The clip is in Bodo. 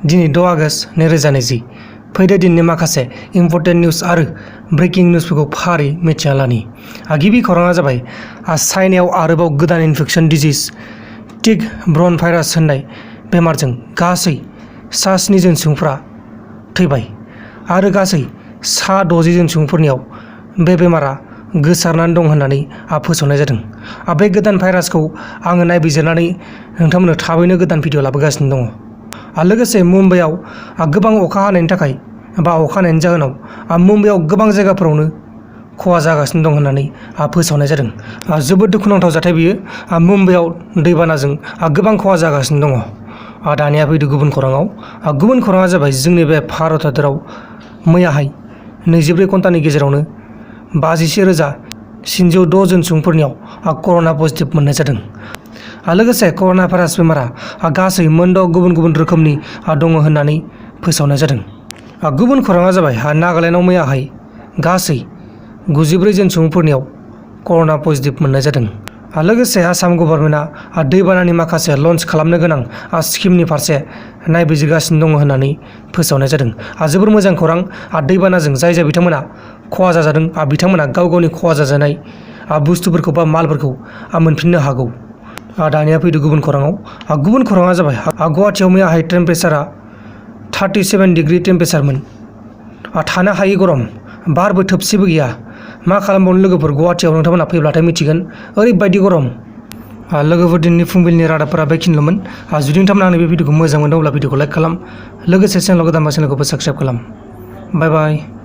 दिनै 6 आगस्ट 2020 फैदो दिननि माखासे इम्पर्टेन्ट निउज आरो ब्रेकिं निउजफोरखौ फारि मिथिना लानि। गिबि खौराङा जाबाय चाइनायाव आरोबाव गोदान इनफेक्शन डिजिज टिक ब्रन भाइरास होननाय बेमारजों गासै 7 जन सुबुंफोरा थैबाय आरो गासै 60 जन सुबुंफोरनियाव बे बेमारा गोसारनानै दं होननानै फोसावनाय जादों। बे गोदान भाइरासखौ आङो नायबिजिरनानै नोंथांमोननो थाबैनो गोदान भिडिअ लाबोगासिनो दङ। लोगोसे मुम्बाइआव गोबां अखा हानायनि थाखाय बा अखा हानायनि जाहोनाव मुम्बाइआव गोबां जायगाफोरावनो खहा जागासिनो दं होननानै फोसावनाय जादों। जोबोद दुखुनांथाव जाथाय बियो। मुम्बाइआव दैबानाजों गोबां खहा जागासिनो दङ। दानिया फैदो गुबुन खौराङाव। गुबुन खौराङा जाबाय जोंनि बे भारत हादराव मैयाहाय 24 घन्टानि गेजेरावनो 51,706 जन सुबुंफोरनियाव कर'ना पजिटिभ मोननाय जादों। लोगोसे कर'ना भाइरास बेमारा गासै मोनद' गुबुन गुबुन रोखोमनि दङ होननानै फोसावनाय जादों। गुबुन खौराङा जाबाय नागालेण्डआव मैयाहाय गासै 94 जन सुबुंफोरनियाव कर'ना पजिटिभ मोननाय जादों। लोगोसे आसाम गभर्नमेन्टआ दैबानानि माखासे लन्च खालामनो गोनां स्किमनि फारसे नायबिजिरगासिनो दङ होननानै फोसावनाय जादों। जोबोर मोजां खौरां। दैबानाजों जाय बिथांमोना खहा जाजादों बिथांमोना गाव गावनि खहा जाजानाय बुस्थुफोरखौ बा मालफोरखौ मोनफिननो हागौ। दानिया फैदो गुबुन खौराङाव। गुबुन खौराङा जाबाय गुवाहाटीआव मैयाहाय टेम्पारेचारा 37 डिग्री टेम्पारेचारमोन। थानो हायै गरम, बारबो थोबसेबो गैया। मा खालामबावनो लोगोफोर, गुवाहाटीआव नोंथांमोना फैब्लाथाय मिथिगोन ओरैबायदि गरम। लोगोफोर दिनैनि फुंबिलिनि रादाबफोरा बेखिनिल'मोन। जुदि नोंथांमोना आंनि बे भिडिअखौ मोजां मोनदों अब्ला भिडिअखौ लाइक खालाम। लोगोसे चेनेलाव गोदानबा चेनेलखौबो साबस्क्राइब खालाम। बाय बाय।